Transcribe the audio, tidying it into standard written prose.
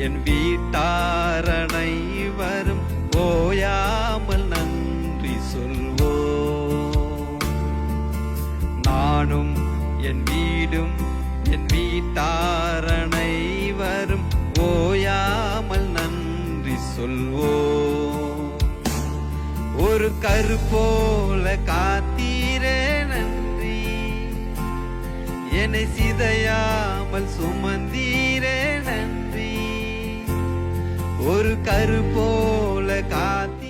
என் வீட்டாரணை வரும் ஓயாமல் நன்றி சொல்வோம். நானும் என் வீடும் என் வீட்டாரணை வரும் ஓயாமல் நன்றி சொல்வோம். ஒரு கரு போல காத்தீரே நன்றி, என்னை சிதையாமல் சுமந்தீரே நன்றி. ஒரு கரு போல காத்தீரே